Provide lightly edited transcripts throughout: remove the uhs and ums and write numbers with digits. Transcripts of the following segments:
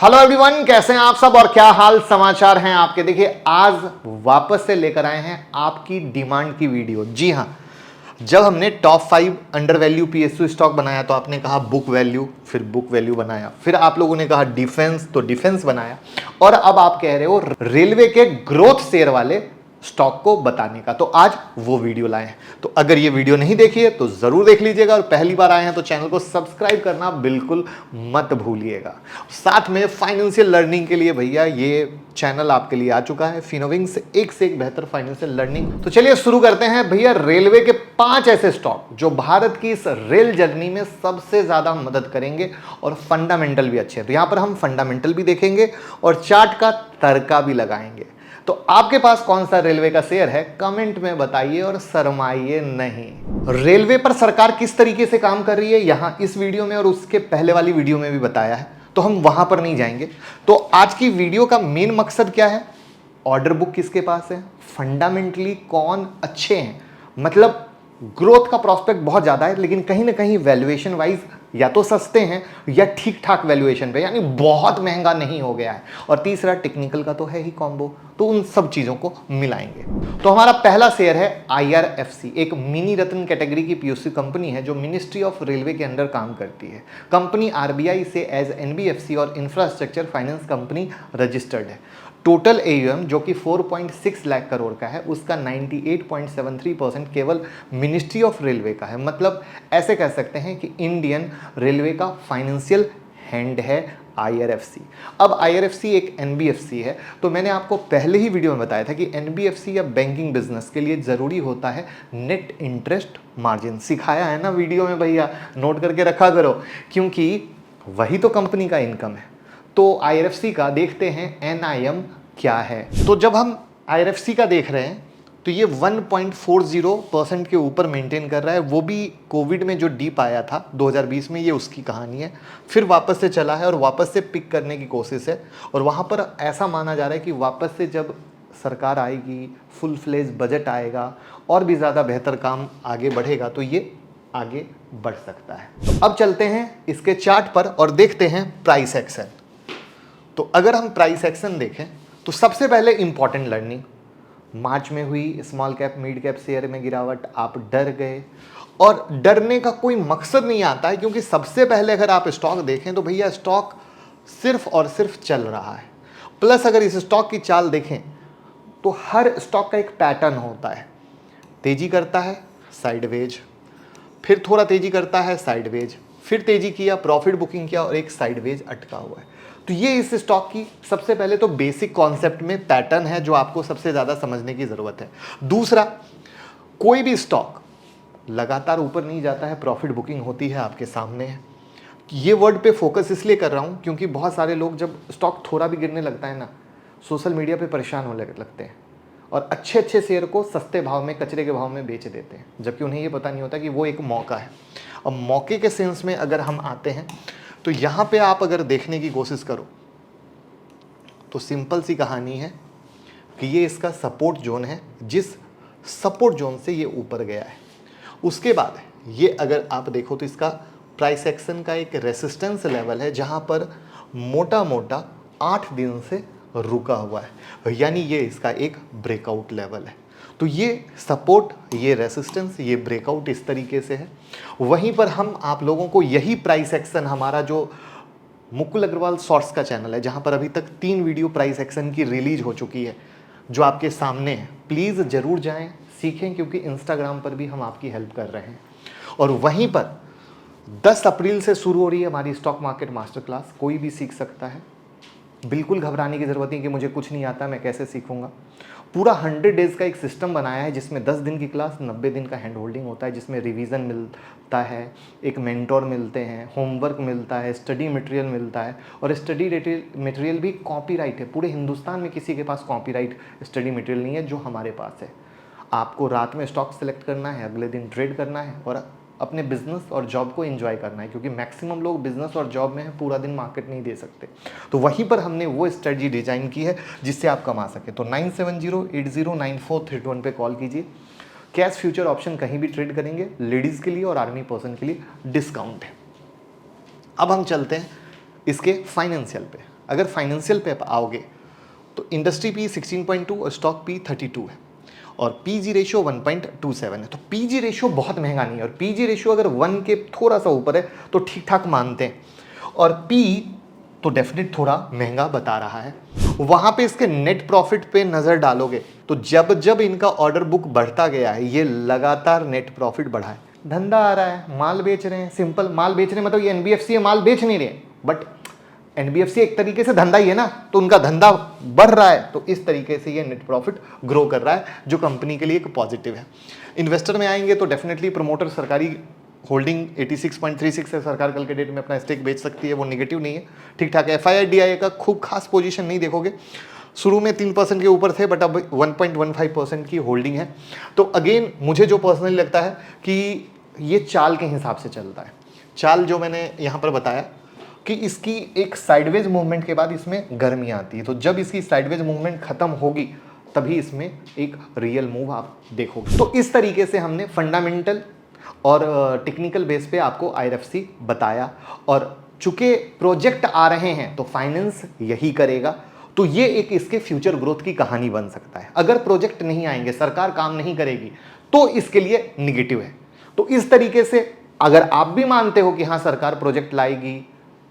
Hello everyone, कैसे हैं आप सब और क्या हाल समाचार हैं आपके। देखिए आज वापस से लेकर आए हैं आपकी डिमांड की वीडियो। जी हां, जब हमने top 5 under value PSU stock बनाया तो आपने कहा बुक वैल्यू, फिर बुक वैल्यू बनाया, फिर आप लोगों ने कहा डिफेंस तो डिफेंस बनाया, और अब आप कह रहे हो रेलवे के ग्रोथ शेयर वाले स्टॉक को बताने का। तो आज वो वीडियो लाए हैं। तो अगर ये वीडियो नहीं देखी है तो जरूर देख लीजिएगा, और पहली बार आए हैं तो चैनल को सब्सक्राइब करना बिल्कुल मत भूलिएगा। साथ में फाइनेंशियल लर्निंग के लिए भैया ये चैनल आपके लिए आ चुका है, फिनोविंग से एक बेहतर फाइनेंशियल लर्निंग। तो चलिए शुरू करते हैं भैया। रेलवे के 5 ऐसे स्टॉक जो भारत की इस रेल जर्नी में सबसे ज्यादा मदद करेंगे और फंडामेंटल भी अच्छे हैं। तो यहां पर हम फंडामेंटल भी देखेंगे और चार्ट का तड़का भी लगाएंगे। तो आपके पास कौन सा रेलवे का शेयर है कमेंट में बताइए और शर्माइए नहीं। रेलवे पर सरकार किस तरीके से काम कर रही है यहां इस वीडियो में और उसके पहले वाली वीडियो में भी बताया है, तो हम वहां पर नहीं जाएंगे। तो आज की वीडियो का मेन मकसद क्या है, ऑर्डर बुक किसके पास है, फंडामेंटली कौन अच्छे हैं, मतलब ग्रोथ का प्रोस्पेक्ट बहुत ज्यादा है लेकिन कहीं ना कहीं वैल्यूएशन वाइज या तो सस्ते हैं या ठीक ठाक वैल्यूएशन पे, यानी बहुत महंगा नहीं हो गया है। और तीसरा टेक्निकल का तो है ही कॉम्बो, तो उन सब चीजों को मिलाएंगे। तो हमारा पहला शेयर है IRFC, एक मिनी रत्न कैटेगरी की पीयूसी कंपनी है जो मिनिस्ट्री ऑफ रेलवे के अंडर काम करती है। कंपनी RBI से एज NBFC और इंफ्रास्ट्रक्चर फाइनेंस कंपनी रजिस्टर्ड है। टोटल AUM जो कि 4.6 लाख करोड़ का है, उसका 98.73% केवल मिनिस्ट्री ऑफ रेलवे का है। मतलब ऐसे कह सकते हैं कि इंडियन रेलवे का फाइनेंशियल हैंड है IRFC। अब IRFC एक NBFC है, तो मैंने आपको पहले ही वीडियो में बताया था कि NBFC या बैंकिंग बिजनेस के लिए जरूरी होता है नेट इंटरेस्ट मार्जिन। सिखाया है ना वीडियो में भैया, नोट करके रखा करो, क्योंकि वही तो कंपनी का इनकम है। तो IRFC का देखते हैं NIM क्या है। तो जब हम IRFC का देख रहे हैं तो ये 1.40% के ऊपर मेंटेन कर रहा है। वो भी कोविड में जो डीप आया था 2020 में, ये उसकी कहानी है। फिर वापस से चला है और वापस से पिक करने की कोशिश है। और वहाँ पर ऐसा माना जा रहा है कि वापस से जब सरकार आएगी, फुल फ्लेज बजट आएगा और भी ज़्यादा बेहतर काम आगे बढ़ेगा, तो ये आगे बढ़ सकता है। तो अब चलते हैं इसके चार्ट पर और देखते हैं प्राइस एक्शन। तो अगर हम प्राइस एक्शन देखें तो सबसे पहले इंपॉर्टेंट लर्निंग, मार्च में हुई small cap mid cap share में गिरावट, आप डर गए। और डरने का कोई मकसद नहीं आता है, क्योंकि सबसे पहले अगर आप स्टॉक देखें तो भैया स्टॉक सिर्फ और सिर्फ चल रहा है। प्लस अगर इस स्टॉक की चाल देखें तो हर स्टॉक का एक पैटर्न होता है, तेजी करता है साइडवेज, फिर थोड़ा तेजी करता है साइडवेज, फिर तेजी किया, प्रॉफिट बुकिंग किया और एक साइडवेज अटका हुआ है। तो ये इस स्टॉक की सबसे पहले तो बेसिक कॉन्सेप्ट में पैटर्न है जो आपको सबसे ज़्यादा समझने की ज़रूरत है। दूसरा, कोई भी स्टॉक लगातार ऊपर नहीं जाता है, प्रॉफिट बुकिंग होती है, आपके सामने है। ये वर्ड पे फोकस इसलिए कर रहा हूँ क्योंकि बहुत सारे लोग जब स्टॉक थोड़ा भी गिरने लगता है ना, सोशल मीडिया पे परेशान होने लगते हैं और अच्छे अच्छे शेयर को सस्ते भाव में, कचरे के भाव में बेच देते हैं, जबकि उन्हें ये पता नहीं होता कि वो एक मौका है। और मौके के सेंस में अगर हम आते हैं तो यहाँ पे आप अगर देखने की कोशिश करो तो सिंपल सी कहानी है कि ये इसका सपोर्ट जोन है, जिस सपोर्ट जोन से ये ऊपर गया है उसके बाद ये अगर आप देखो तो इसका प्राइस एक्शन का एक रेसिस्टेंस लेवल है जहाँ पर मोटा मोटा 8 दिन से रुका हुआ है, यानी ये इसका एक ब्रेकआउट लेवल है। तो ये सपोर्ट, ये रेसिस्टेंस, ये ब्रेकआउट इस तरीके से है। वहीं पर हम आप लोगों को यही प्राइस एक्शन, हमारा जो मुकुल अग्रवाल शॉर्ट्स का चैनल है जहां पर अभी तक 3 वीडियो प्राइस एक्शन की रिलीज हो चुकी है जो आपके सामने है, प्लीज़ ज़रूर जाएं, सीखें, क्योंकि इंस्टाग्राम पर भी हम आपकी हेल्प कर रहे हैं। और वहीं पर 10 अप्रैल से शुरू हो रही है हमारी स्टॉक मार्केट मास्टर क्लास, कोई भी सीख सकता है। बिल्कुल घबराने की ज़रूरत नहीं कि मुझे कुछ नहीं आता, मैं कैसे सीखूंगा। पूरा 100 डेज़ का एक सिस्टम बनाया है जिसमें 10 दिन की क्लास, 90 दिन का हैंड होल्डिंग होता है, जिसमें रिवीजन मिलता है, एक मेंटोर मिलते हैं, होमवर्क मिलता है, स्टडी मटेरियल मिलता है। और स्टडी मटेरियल भी कॉपीराइट है। पूरे हिंदुस्तान में किसी के पास कॉपीराइट स्टडी मटेरियल नहीं है जो हमारे पास है। आपको रात में स्टॉक सेलेक्ट करना है, अगले दिन ट्रेड करना है और अपने बिजनेस और जॉब को एंजॉय करना है, क्योंकि मैक्सिमम लोग बिजनेस और जॉब में है, पूरा दिन मार्केट नहीं दे सकते। तो वहीं पर हमने वो स्ट्रेटजी डिजाइन की है जिससे आप कमा सके। तो 9708094321 पे कॉल कीजिए। कैश फ्यूचर ऑप्शन कहीं भी ट्रेड करेंगे, लेडीज के लिए और आर्मी पर्सन के लिए डिस्काउंट है। अब हम चलते हैं इसके फाइनेंशियल पे। अगर फाइनेंशियल पे आओगे तो इंडस्ट्री पी 16.2 और स्टॉक पी 32 है और पीजी रेशियो 1.27 है। तो पीजी रेशियो बहुत महंगा नहीं है और पीजी रेशियो अगर 1 के थोड़ा सा ऊपर है तो ठीक ठाक मानते हैं और पी तो डेफिनेट थोड़ा महंगा बता रहा है। वहां पे इसके नेट प्रॉफिट पे नजर डालोगे तो जब जब इनका ऑर्डर बुक बढ़ता गया है ये लगातार नेट प्रॉफिट बढ़ा है। धंधा आ रहा है, माल बेच रहे हैं, सिंपल माल बेच रहे हैं, मतलब ये एनबीएफसी है माल बेच नहीं रहे, बट एनबीएफसी एक तरीके से धंधा ही है ना, तो उनका धंधा बढ़ रहा है तो इस तरीके से ये नेट प्रॉफिट ग्रो कर रहा है जो कंपनी के लिए एक पॉजिटिव है। इन्वेस्टर में आएंगे तो डेफिनेटली प्रमोटर सरकारी होल्डिंग 86.36 है, सरकार कल के डेट में अपना स्टेक बेच सकती है, वो निगेटिव नहीं है, ठीक ठाक है। एफआईआई का खूब खास पोजीशन नहीं देखोगे, शुरू में 3% के ऊपर थे बट अब 1.15% की होल्डिंग है। तो अगेन मुझे जो पर्सनली लगता है कि ये चाल के हिसाब से चलता है। चाल जो मैंने यहाँ पर बताया कि इसकी एक साइडवेज मूवमेंट के बाद इसमें गर्मी आती है, तो जब इसकी साइडवेज मूवमेंट खत्म होगी तभी इसमें एक रियल मूव आप देखोगे। तो इस तरीके से हमने फंडामेंटल और टेक्निकल बेस पे आपको आईआरएफसी बताया और चूंकि प्रोजेक्ट आ रहे हैं तो फाइनेंस यही करेगा, तो ये एक इसके फ्यूचर ग्रोथ की कहानी बन सकता है। अगर प्रोजेक्ट नहीं आएंगे, सरकार काम नहीं करेगी तो इसके लिए निगेटिव है। तो इस तरीके से अगर आप भी मानते हो कि हाँ सरकार प्रोजेक्ट लाएगी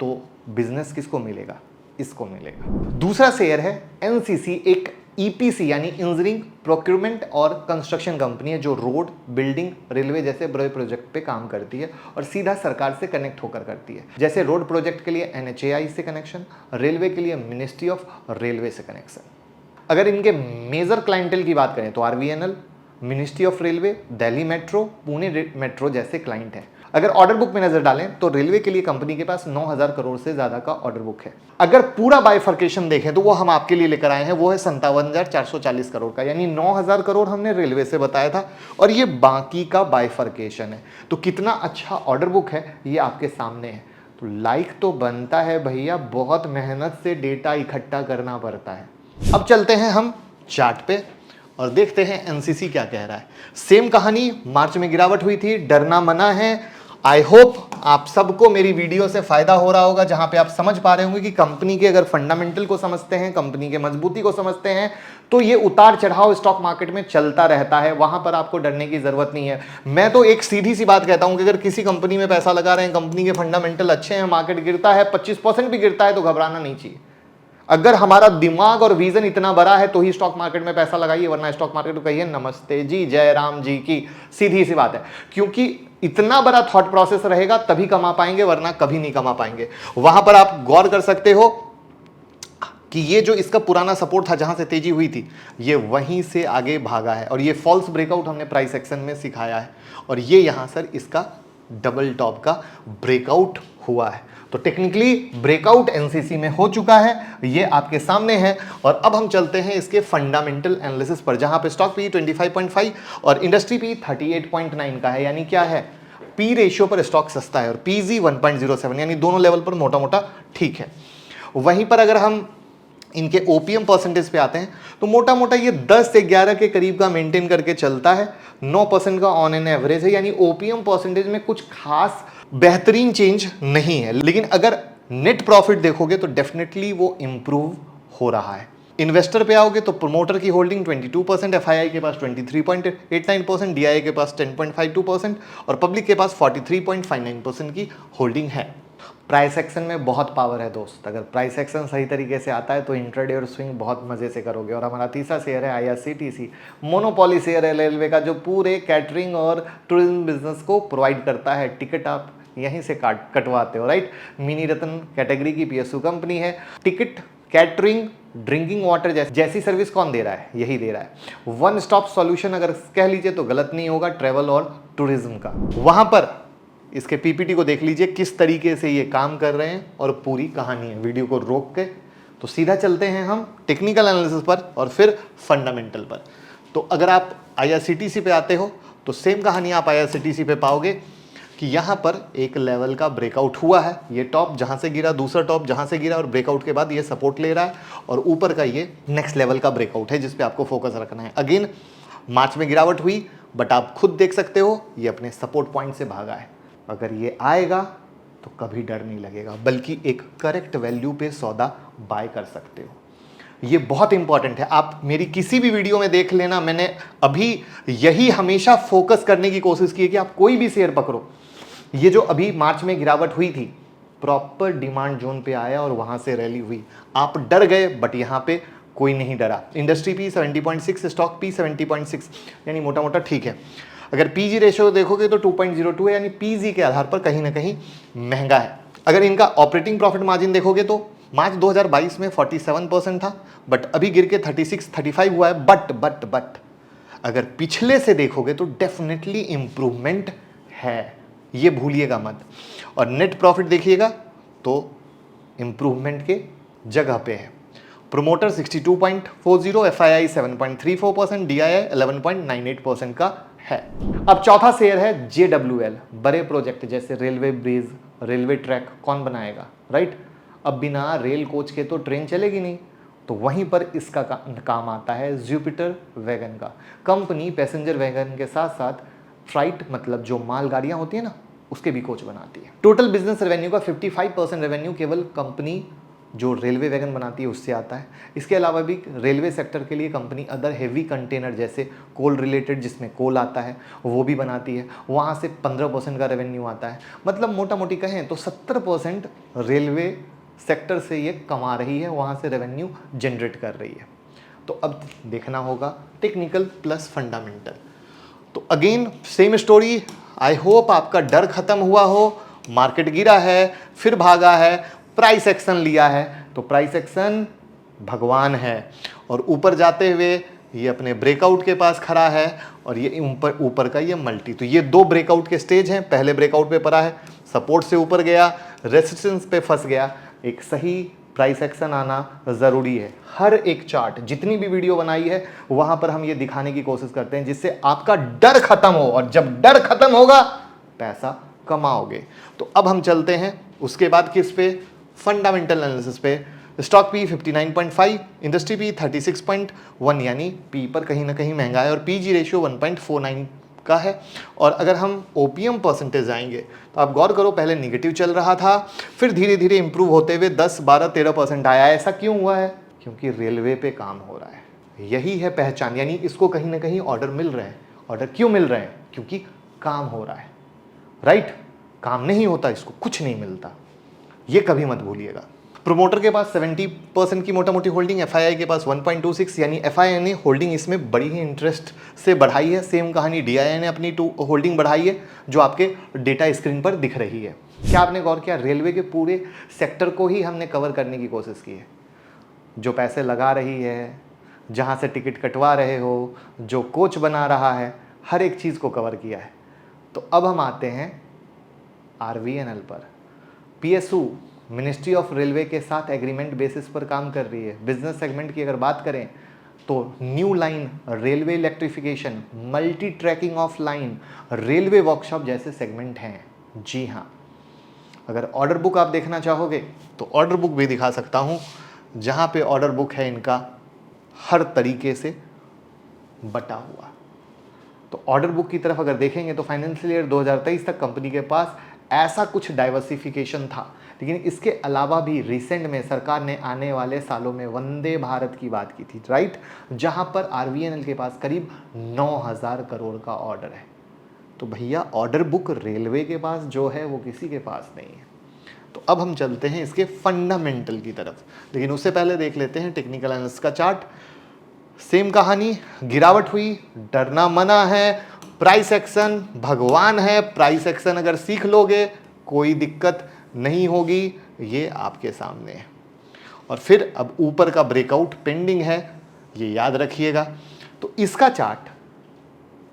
तो बिजनेस किसको मिलेगा, इसको मिलेगा। दूसरा शेयर है एनसीसी, एक ईपीसी यानी इंजीनियरिंग प्रोक्योरमेंट और कंस्ट्रक्शन कंपनी है जो रोड, बिल्डिंग, रेलवे जैसे बड़े प्रोजेक्ट पे काम करती है और सीधा सरकार से कनेक्ट होकर करती है। जैसे रोड प्रोजेक्ट के लिए एनएचएआई से कनेक्शन, रेलवे के लिए मिनिस्ट्री ऑफ रेलवे से कनेक्शन। अगर इनके मेजर क्लाइंटेल की बात करें तो RVNL, ministry of railway, Delhi metro, Pune metro जैसे क्लाइंट हैं। अगर ऑर्डर बुक में नजर डालें तो रेलवे के लिए कंपनी के पास 9000 करोड़ से ज्यादा का ऑर्डर बुक है। अगर पूरा बाइफर्केशन देखें तो वो हम आपके लिए लेकर आए हैं, वो है 57,440 करोड़ का, यानी 9000 करोड़ हमने रेलवे से बताया था और ये बाकी का बाइफर्केशन है। तो कितना अच्छा ऑर्डर बुक है ये आपके सामने है। तो लाइक तो बनता है भैया, बहुत मेहनत से डेटा इकट्ठा करना पड़ता है। अब चलते हैं हम चार्ट पे और देखते हैं एनसीसी क्या कह रहा है। सेम कहानी, मार्च में गिरावट हुई थी, डरना मना है। आई होप आप सबको मेरी वीडियो से फायदा हो रहा होगा, जहां पे आप समझ पा रहे होंगे कि कंपनी के अगर फंडामेंटल को समझते हैं, कंपनी के मजबूती को समझते हैं तो ये उतार चढ़ाव स्टॉक मार्केट में चलता रहता है, वहां पर आपको डरने की जरूरत नहीं है। मैं तो एक सीधी सी बात कहता हूं कि अगर किसी कंपनी में पैसा लगा रहे हैं, कंपनी के फंडामेंटल अच्छे हैं, मार्केट गिरता है 25% भी गिरता है तो घबराना नहीं चाहिए। अगर हमारा दिमाग और विजन इतना बड़ा है तो ही स्टॉक मार्केट में पैसा लगाइए, वरना स्टॉक मार्केट को कहिए नमस्ते जी, जय राम जी की, सीधी सी बात है। क्योंकि इतना बड़ा थॉट प्रोसेस रहेगा तभी कमा पाएंगे, वरना कभी नहीं कमा पाएंगे। वहां पर आप गौर कर सकते हो कि ये जो इसका पुराना सपोर्ट था जहां से तेजी हुई थी, ये वहीं से आगे भागा है और ये फॉल्स ब्रेकआउट हमने प्राइस एक्शन में सिखाया है और ये यहां सर इसका डबल टॉप का ब्रेकआउट हुआ है। तो टेक्निकली ब्रेकआउट एनसीसी में हो चुका है, ये आपके सामने है। और अब हम चलते हैं इसके फंडामेंटल एनालिसिस पर, जहां पे स्टॉक पी 25.5 और इंडस्ट्री पी 38.9 का है, यानी क्या है, पी रेशियो पर स्टॉक सस्ता है और पीजी 1.07, यानी दोनों लेवल पर मोटा मोटा ठीक है। वहीं पर अगर हम इनके ओपीएम परसेंटेज पे आते हैं तो मोटा मोटा ये 10 से 11 के करीब का मेंटेन करके चलता है, 9% का ऑन एन एवरेज है, यानी ओपीएम परसेंटेज में कुछ खास बेहतरीन चेंज नहीं है। लेकिन अगर नेट प्रॉफिट देखोगे तो डेफिनेटली वो इंप्रूव हो रहा है। इन्वेस्टर पे आओगे तो प्रोमोटर की होल्डिंग 22%, एफआईआई के पास 23.89%, डीआईए के पास 10.52% और पब्लिक के पास 43.59% की होल्डिंग है। प्राइस एक्शन में बहुत पावर है दोस्त, अगर प्राइस एक्शन सही तरीके से आता है तो इंट्राडे और स्विंग बहुत मजे से करोगे। और हमारा तीसरा शेयर है आईआरसीटीसी, मोनोपोली शेयर है रेलवे का, जो पूरे कैटरिंग और टूरिज्म बिजनेस को प्रोवाइड करता है। टिकट आप यहीं से कटवाते हो, राइट। मिनी रत्न कैटेगरी की पीएसयू कंपनी है। टिकट, कैटरिंग, ड्रिंकिंग वाटर जैसी सर्विस कौन दे रहा है, यही दे रहा है। वन स्टॉप सॉल्यूशन अगर कह लीजिए तो गलत नहीं होगा ट्रैवल और टूरिज्म का। वहां पर इसके पीपीटी को देख लीजिए किस तरीके से ये काम कर रहे हैं और पूरी कहानी है। वीडियो को रोक के तो सीधा चलते हैं हम टेक्निकल एनालिसिस पर और फिर फंडामेंटल पर। तो अगर आप आईआरसीटीसी पे आते हो तो सेम कहानी आप आईआरसीटीसी पे पाओगे कि यहाँ पर एक लेवल का ब्रेकआउट हुआ है। ये टॉप जहाँ से गिरा, दूसरा टॉप जहाँ से गिरा और ब्रेकआउट के बाद ये सपोर्ट ले रहा है और ऊपर का ये नेक्स्ट लेवल का ब्रेकआउट है जिस पे आपको फोकस रखना है। अगेन मार्च में गिरावट हुई बट आप खुद देख सकते हो ये अपने सपोर्ट पॉइंट से भागा है। अगर ये आएगा तो कभी डर नहीं लगेगा, बल्कि एक करेक्ट वैल्यू पे सौदा बाय कर सकते हो। ये बहुत इंपॉर्टेंट है। आप मेरी किसी भी वीडियो में देख लेना, मैंने अभी यही हमेशा फोकस करने की कोशिश की है कि आप कोई भी शेयर पकड़ो, ये जो अभी मार्च में गिरावट हुई थी, प्रॉपर डिमांड जोन पे आया और वहां से रैली हुई। आप डर गए, बट यहां पे कोई नहीं डरा। इंडस्ट्री पी 70.6, स्टॉक पी 70.6, यानी मोटा मोटा ठीक है। अगर पीजी रेशियो देखोगे तो 2.02 है, यानी पीजी के आधार पर कहीं ना कहीं महंगा है। अगर इनका ऑपरेटिंग प्रॉफिट मार्जिन देखोगे तो मार्च 2022 में 47% था, बट अभी गिर के 36-35 हुआ है। बट अगर पिछले से देखोगे तो डेफिनेटली इंप्रूवमेंट है, ये भूलिएगा मत। और नेट प्रॉफिट देखिएगा तो इंप्रूवमेंट के जगह पे है। प्रोमोटर 62.40, एफआईआई 7.34%, डीआईआई 11.98% का है। अब चौथा शेयर है जेडब्ल्यूएल। बड़े प्रोजेक्ट जैसे रेलवे ब्रिज, रेलवे ट्रैक कौन बनाएगा, राइट? अब बिना रेल कोच के तो ट्रेन चलेगी नहीं, तो वहीं पर इसका काम आता है जुपिटर वैगन का। कंपनी पैसेंजर वैगन के साथ साथ फ्राइट, मतलब जो माल गाड़ियां होती है ना, उसके भी कोच बनाती है। टोटल बिजनेस रेवेन्यू का 55% रेवेन्यू केवल कंपनी जो रेलवे वैगन बनाती है उससे आता है। इसके अलावा भी रेलवे सेक्टर के लिए कंपनी अदर हेवी कंटेनर जैसे कोल रिलेटेड, जिसमें कोल आता है, वो भी बनाती है। वहाँ से 15% का रेवेन्यू आता है। मतलब मोटा मोटी कहें तो 70% रेलवे सेक्टर से ये कमा रही है, वहाँ से रेवेन्यू जनरेट कर रही है। तो अब देखना होगा टेक्निकल प्लस फंडामेंटल। तो again same story. I hope आपका डर खत्म हुआ हो। मार्केट गिरा है, फिर भागा है, प्राइस एक्शन लिया है, तो प्राइस एक्शन भगवान है। और ऊपर जाते हुए ये अपने ब्रेकआउट के पास खड़ा है, और ये ऊपर का ये मल्टी। तो ये दो ब्रेकआउट के स्टेज हैं। पहले ब्रेकआउट पे पड़ा है, सपोर्ट से ऊपर गया, रेजिस्टेंस पे फंस गया। एक सही प्राइस एक्शन आना ज़रूरी है। हर एक चार्ट, जितनी भी वीडियो बनाई है, वहां पर हम ये दिखाने की कोशिश करते हैं जिससे आपका डर खत्म हो, और जब डर खत्म होगा पैसा कमाओगे। तो अब हम चलते हैं उसके बाद किस पे, फंडामेंटल एनालिसिस पे। स्टॉक पी 59.5, इंडस्ट्री पी 36.1, यानी पी पर कहीं ना कहीं महंगा है, और पीजी रेशियो 1.49 का है। और अगर हम ओपीएम परसेंटेज आएंगे तो आप गौर करो, पहले निगेटिव चल रहा था, फिर धीरे धीरे इंप्रूव होते हुए 10, 12, 13% आया। ऐसा क्यों हुआ है? क्योंकि रेलवे पे काम हो रहा है। यही है पहचान, यानी इसको कहीं ना कहीं ऑर्डर मिल रहे हैं। ऑर्डर क्यों मिल रहे हैं? क्योंकि काम हो रहा है, राइट? काम नहीं होता इसको कुछ नहीं मिलता, ये कभी मत भूलिएगा। प्रोमोटर के पास 70% की मोटा मोटी होल्डिंग, एफआईआई के पास 1.26, यानी एफआईआई ने होल्डिंग इसमें बड़ी ही इंटरेस्ट से बढ़ाई है। सेम कहानी डीआईआई ने अपनी होल्डिंग बढ़ाई है, जो आपके डेटा स्क्रीन पर दिख रही है। क्या आपने गौर किया? रेलवे के पूरे सेक्टर को ही हमने कवर करने की कोशिश की है। जो पैसे लगा रही है, जहाँ से टिकट कटवा रहे हो, जो कोच बना रहा है, हर एक चीज़ को कवर किया है। तो अब हम आते हैं आरवीएनएल पर। पीएसयू मिनिस्ट्री ऑफ रेलवे के साथ एग्रीमेंट बेसिस पर काम कर रही है। बिजनेस सेगमेंट की अगर बात करें तो new line, railway electrification, multi tracking of line, railway workshop जैसे सेगमेंट हैं। जी हाँ, अगर ऑर्डर बुक आप देखना चाहोगे तो ऑर्डर बुक भी दिखा सकता हूँ, जहाँ पे ऑर्डर बुक है इनका हर तरीके से बटा हुआ। तो ऑर्डर बुक की तरफ अगर देखेंगे तो फाइनेंशियल ईयर 2023 तक कंपनी के पास ऐसा कुछ डाइवर्सिफिकेशन था। लेकिन इसके अलावा भी रिसेंट में सरकार ने आने वाले सालों में वंदे भारत की बात की थी, राइट? जहां पर आरवीएनएल के पास करीब 9,000 करोड़ का ऑर्डर है। तो भैया ऑर्डर बुक रेलवे के पास जो है वो किसी के पास नहीं है। तो अब हम चलते हैं इसके फंडामेंटल की तरफ, लेकिन उससे पहले देख लेते हैं टेक्निकल एनालिसिस का चार्ट। सेम कहानी, गिरावट हुई, डरना मना है, प्राइस एक्शन भगवान है। प्राइस एक्शन अगर सीख लोगे कोई दिक्कत नहीं होगी, ये आपके सामने है। और फिर अब ऊपर का ब्रेकआउट पेंडिंग है, ये याद रखिएगा। तो इसका चार्ट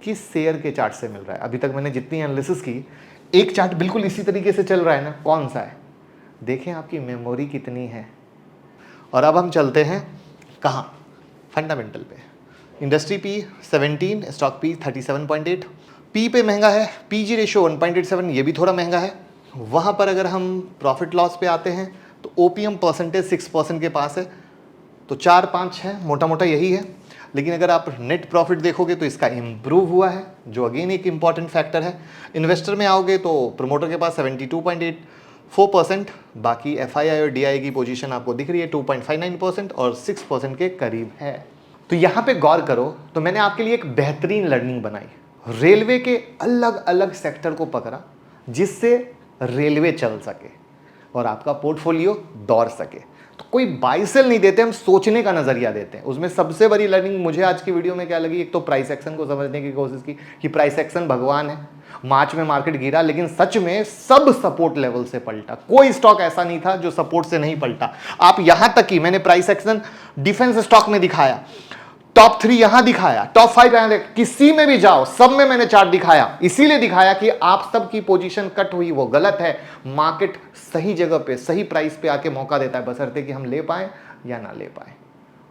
किस शेयर के चार्ट से मिल रहा है? अभी तक मैंने जितनी एनालिसिस की, एक चार्ट बिल्कुल इसी तरीके से चल रहा है ना, कौन सा है? देखें आपकी मेमोरी कितनी है। और अब हम चलते हैं कहाँ? फंडामेंटल पे। Industry P 17, stock P 37.8। P पे महंगा है, पीजी रेशियो 1.87, ये भी थोड़ा महंगा है। वहाँ पर अगर हम प्रॉफिट लॉस पे आते हैं तो ओपीएम परसेंटेज 6% के पास है, तो 4-5 है, मोटा मोटा यही है। लेकिन अगर आप नेट प्रॉफिट देखोगे तो इसका इम्प्रूव हुआ है, जो अगेन एक इंपॉर्टेंट फैक्टर है। इन्वेस्टर में आओगे तो प्रोमोटर के पास 72.8, 4%, बाकी FII और DI की पोजीशन आपको दिख रही है 2.59% और 6% के करीब है। तो यहां पे गौर करो तो मैंने आपके लिए एक बेहतरीन लर्निंग बनाई, रेलवे के अलग अलग सेक्टर को पकड़ा जिससे रेलवे चल सके और आपका पोर्टफोलियो दौड़ सके। तो कोई बाय सेल नहीं देते, हम सोचने का नजरिया देते हैं। उसमें सबसे बड़ी लर्निंग मुझे आज की वीडियो में क्या लगी, एक तो प्राइस एक्शन को समझने की कोशिश की कि प्राइस एक्शन भगवान है। मार्च में मार्केट गिरा लेकिन सच में सब सपोर्ट लेवल से पलटा, कोई स्टॉक ऐसा नहीं था जो सपोर्ट से नहीं पलटा। आप यहां तक कि मैंने प्राइस एक्शन डिफेंस स्टॉक में दिखाया, टॉप 3 यहां दिखाया, टॉप 5 यहां, किसी में भी जाओ सब में मैंने चार्ट दिखाया। इसीलिए दिखाया कि आप सब की पोजीशन कट हुई वो गलत है। मार्केट सही जगह पे सही प्राइस पे आके मौका देता है, बशर्ते कि हम ले पाए या ना ले पाए,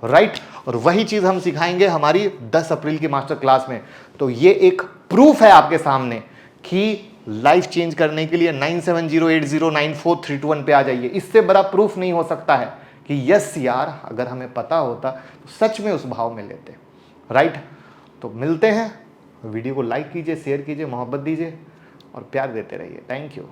राइट। और वही चीज हम सिखाएंगे हमारी 10 अप्रैल की मास्टर क्लास में। तो ये एक प्रूफ है आपके सामने कि लाइफ चेंज करने के लिए 9708094321 पे आ जाइए। इससे बड़ा प्रूफ नहीं हो सकता है कि यस यार, अगर हमें पता होता तो सच में उस भाव में लेते, राइट। तो मिलते हैं, वीडियो को लाइक कीजिए, शेयर कीजिए, मोहब्बत दीजिए और प्यार देते रहिए। Thank you.